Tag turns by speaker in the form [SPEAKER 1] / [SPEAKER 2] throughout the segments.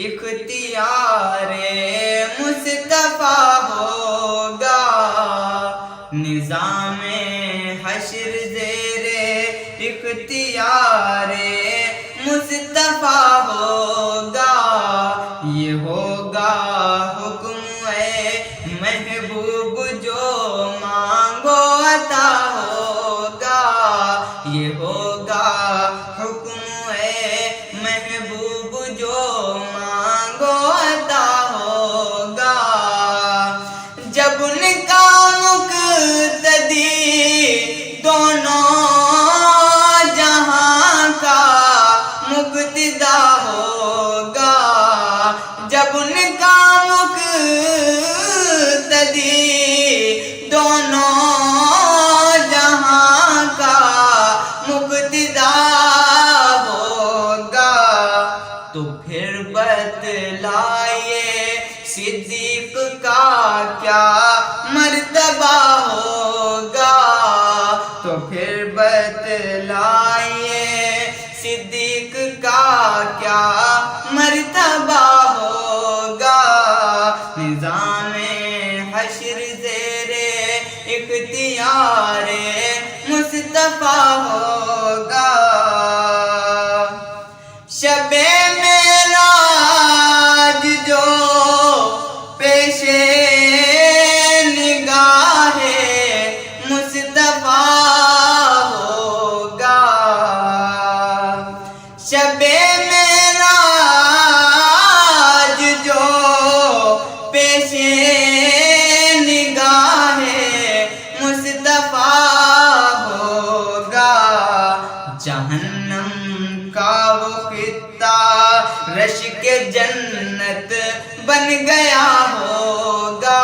[SPEAKER 1] اختیار مصطفیٰ ہوگا، نظام حشر زیر اختیار مصطفیٰ ہوگا، یہ ہوگا حکم اے محبوب جو مانگو عطا ہوگا، یہ ہوگا حکم اے محبوب جو مانگو عطا ہوگا، جب ان کا مقتدی دونوں جہاں کا مقتدا ہوگا، جب ان کا مقتدی دونوں جہاں کا مقتدا ہوگا، تو پھر بتلائیے صدیق کا کیا مرتبہ ہوگا، تو پھر بتلائیے صدیق کا کیا مرتبہ ہوگا، نظام حشر زیر اختیار مصطفیٰ ہوگا، شب معراج جو پیش نگاہ مصطفیٰ ہوگا، شب معراج جو پیش نگاہ مصطفیٰ ہوگا، جہنم کا وہ خطہ رشک جنت بن گیا ہوگا،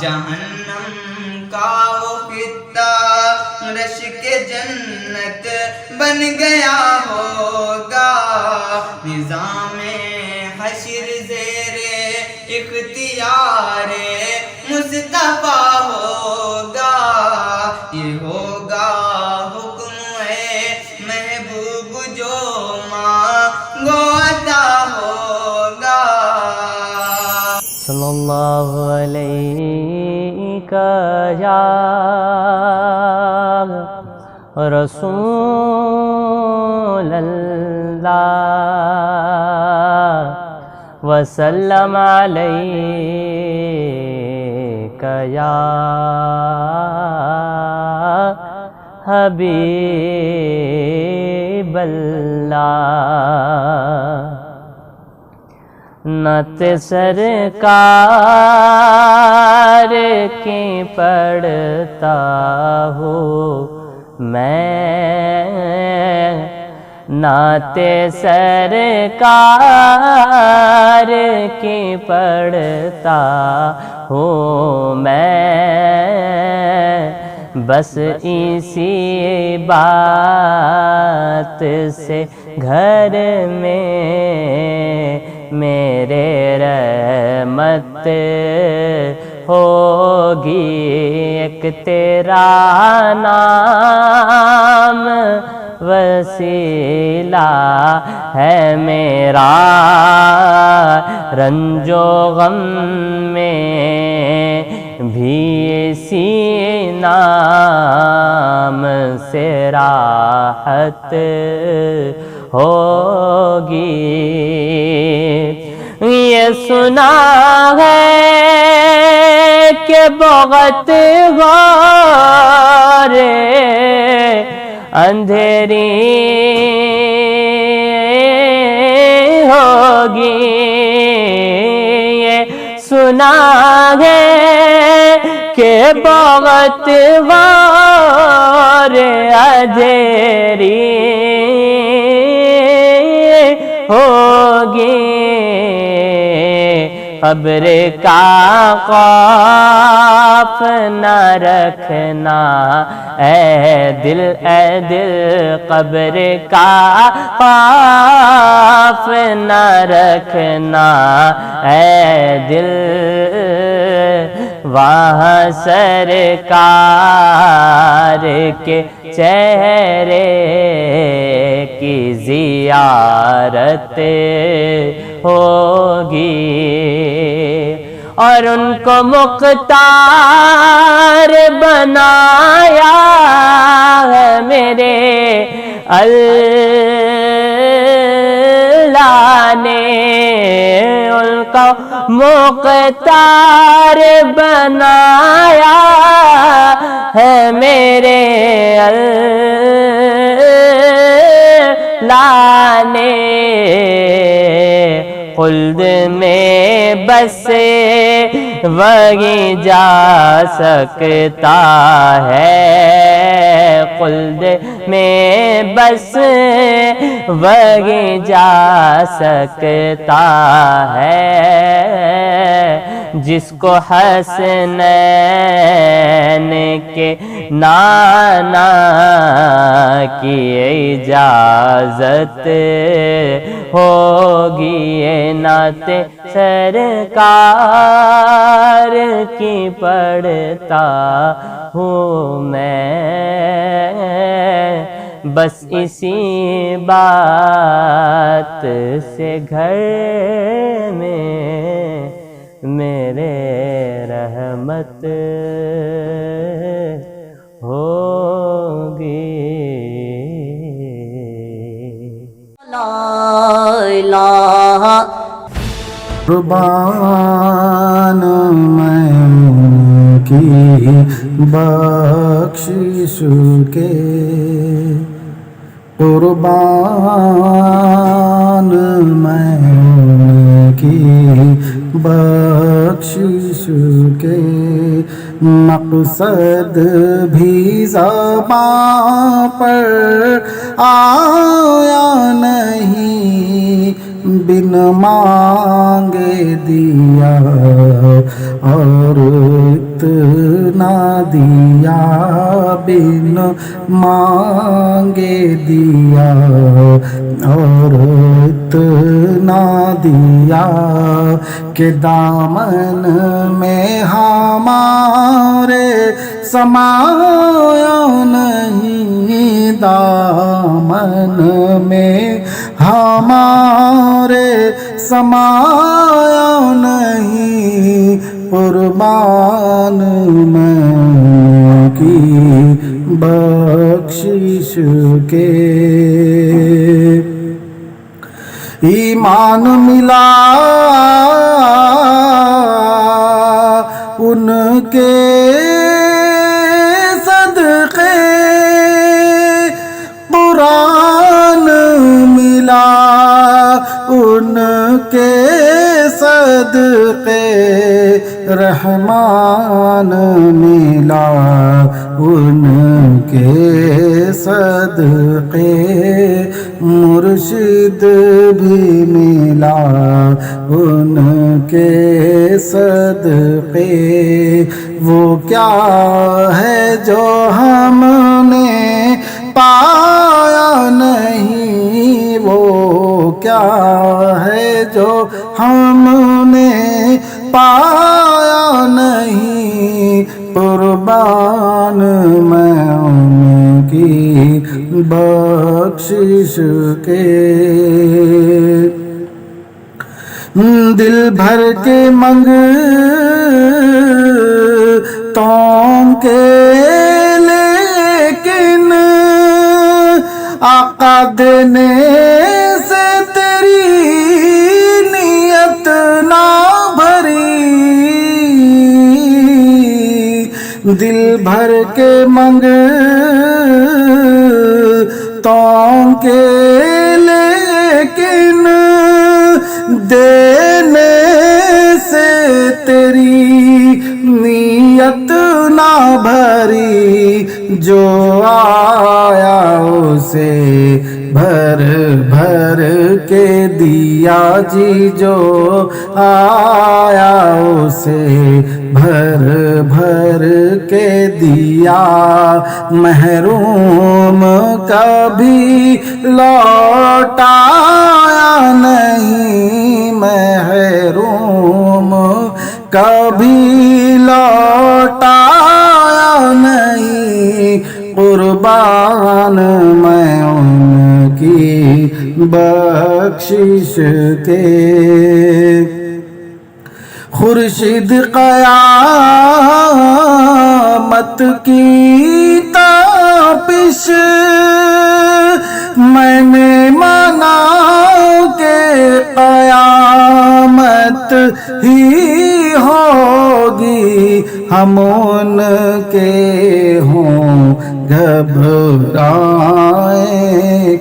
[SPEAKER 1] جہنم کا وہ خطہ رشک جنت بن گیا ہوگا، نظام حشر زیر اختیار مصطفیٰ ہوگا، یہ ہوگا حکم اے محبوب جو مانگو عطا ہوگا۔
[SPEAKER 2] صلی اللہ علیہ یا رسول اللہ، وسلم علیک یا حبیب اللہ، نعت سرکار کی پڑھتا ہوں میں، نعت سرکار کی پڑھتا ہوں میں، بس اسی بات سے گھر میں میرے رحمت ہوگی، ایک تیرا نام وسیلہ ہے میرا، رنج و غم میں بھی اسی نام سے راحت ہوگی، یہ سنا ہے کہ بہت غارے اندھیری ہوگی، یہ سنا ہے کہ بہت غارے اندھیری ہوگی، قبر کا خوف نہ رکھنا اے دل، قبر کا خوف نہ رکھنا اے دل، وہاں سرکار کے چہرے کی زیارت ہوگی، اور ان کو مختار بنایا ہے میرے اللہ نے، ان کو مختار بنایا ہے میرے اللہ نے، خلد میں بس وہی جا سکتا ہے، خلد میں بس وہی جا سکتا ہے، جس کو حسنین کے نانا کی اجازت ہوگی، یہ نعت سرکار کی پڑھتا ہوں میں، بس اسی بات سے گھر میں میرے رحمت ہوگی۔
[SPEAKER 3] لا الہ
[SPEAKER 4] قربان میں ان کی بخشش کے، قربان میں ان کی بخشش کے، مقصد بھی زباں پر آیا نہیں، بن مانگے دیا اور اتنا دیا، بن مانگے دیا اور اتنا دیا، کہ دامن میں ہمارے سمایا نہیں، دامن میں ہمارے سمایا نہیں، قربان میں کی بخشش کے، ایمان ملا ان کے صدقے، قرآن ملا ان کے صدقے، رحمان ملا ان کے صدقے، مرشد بھی ملا ان کے صدقے، وہ کیا ہے جو ہم نے پایا نہیں، وہ کیا ہے جو ہم نے پایا نہیں، قربان میں ان کی بخشش کے، دل بھر کے منگتوں کے، لیکن آقا دینے سے تیری نیت نہ بھری، دل بھر کے منگتوں کے، لیکن دینے سے تیری نیت نہ بھری، جو آیا اسے بھر بھر کے دیا جی، جو آیا اسے بھر بھر کے دیا، محروم کبھی لوٹایا نہیں، محروم کبھی لوٹایا قربان میں ان کی بخشش کے خورشید قیامت کی تابش میں نے مانا کہ قیامت ہی ہوگی ہم ان کے ہوں گھبرائیں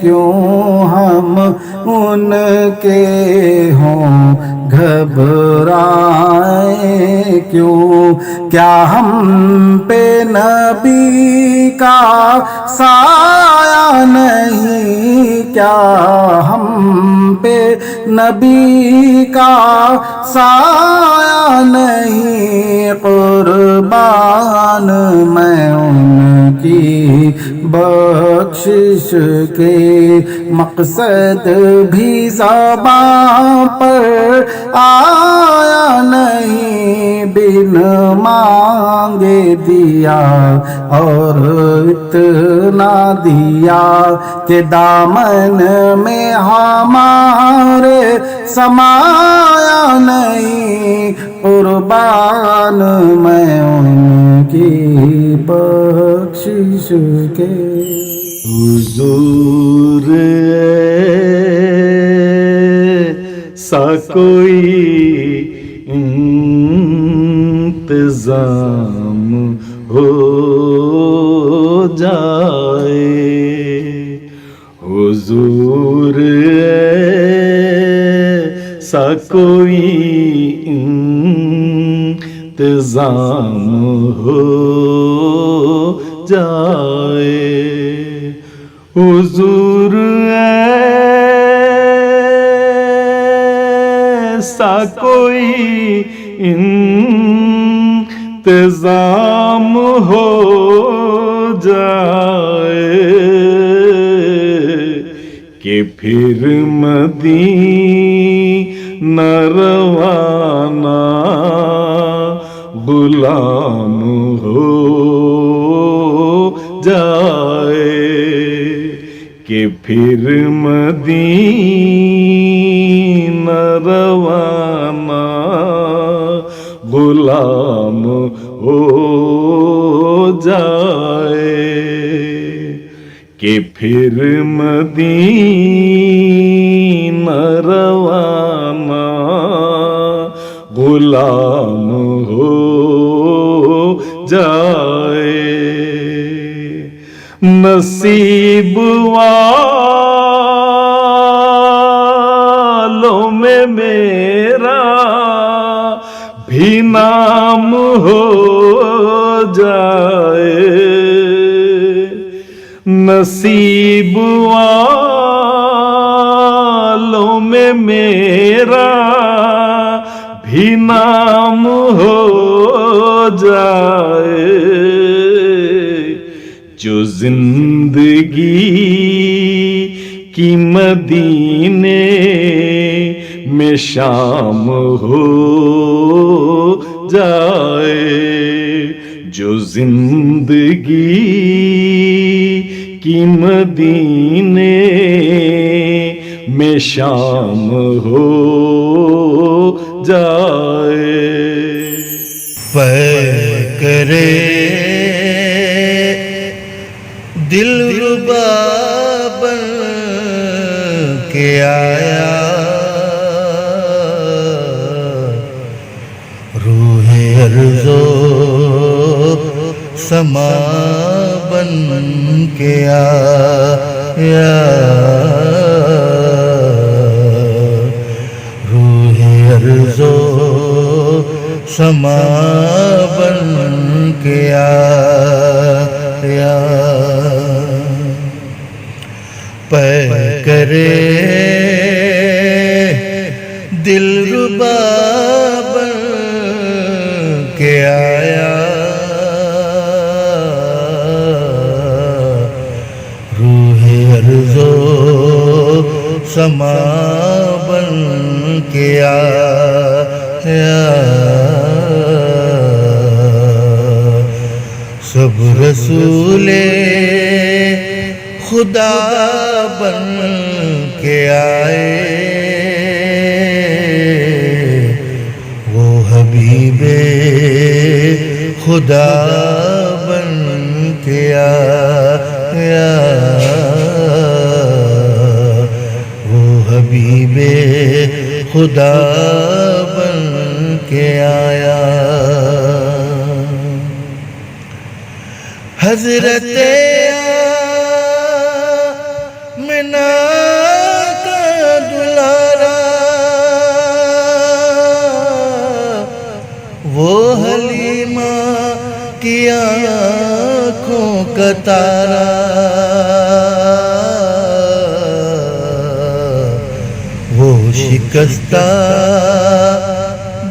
[SPEAKER 4] کیوں ہم ان کے ہوں گھبرائیں کیوں کیا ہم پہ نبی کا سایہ نہیں کیا ہم پہ نبی کا سایہ نہیں قربان میں ان کی بخشش کے مقصد بھی زبان پر آیا نہیں بن مانگے دیا اور اتنا دیا کہ دامن میں ہمارے سمایا نہیں قربان میں ان کی بخشش کے حضور سا کوئی انتظام ہو جائے حضور سا کوئی انتظام ہو جائے حضور ایسا کوئی انتظام ہو جائے کہ پھر مدینہ روانہ غلام ہو جائے کہ پھر مدینہ روانہ غلام ہو جائے کہ پھر مدینہ روانہ غلام ہو جائے نصیب والوں میں میرا بھی نام ہو جائے نصیب والوں میں میرا بھی نام ہو جائے جو زندگی کی مدینے میں شام ہو جائے جو زندگی کی مدینے میں شام ہو جائے پے کرے دل ربا بن کے آیا روح ارزو سما بن کے آیا روح ارزو سما بن کے آیا پے کرے دل ربا بن کے آیا روح ارزو سما بن کے آیا سب رسول خدا بن کے آئے، وہ حبیب خدا بن کے آیا، وہ حبیب خدا بن کے آیا۔ حضرت آمنہ کا دلارا، وہ حلیمہ کی آنکھوں کا تارا، وہ شکستہ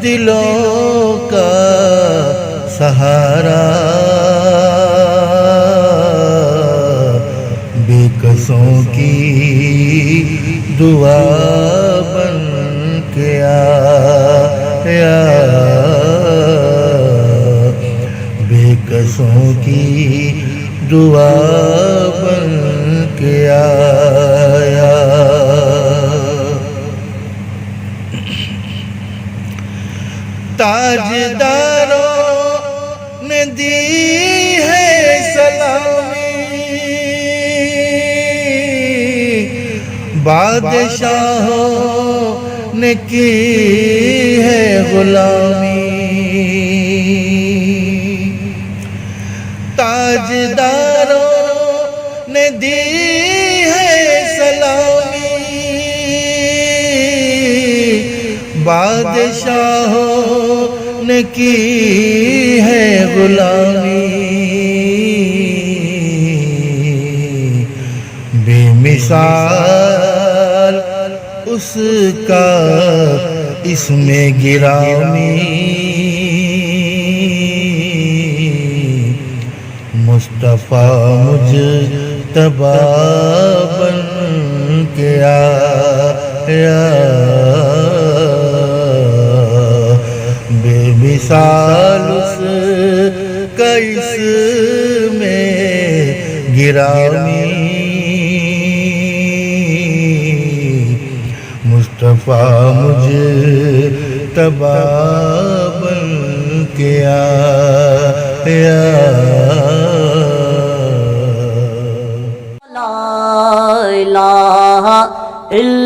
[SPEAKER 4] دلوں کا سہارا، بے کسوں کی دعا بن کے آیا، بے کسوں کی دعا بن کے آیا۔ تاجداروں نے دی ہے سلامی، بادشاہوں نے کی ہے غلامی، تاجداروں نے دی ہے سلامی، بادشاہوں نے کی ہے غلامی، بے مثال اس کا اس میں گرامی، مصطفیٰ مجتبی بن کے آیا، بے مثال اس کا اس میں گرامی، مصطفیٰ مجتبی بن کے آیا۔
[SPEAKER 3] لا الہ الا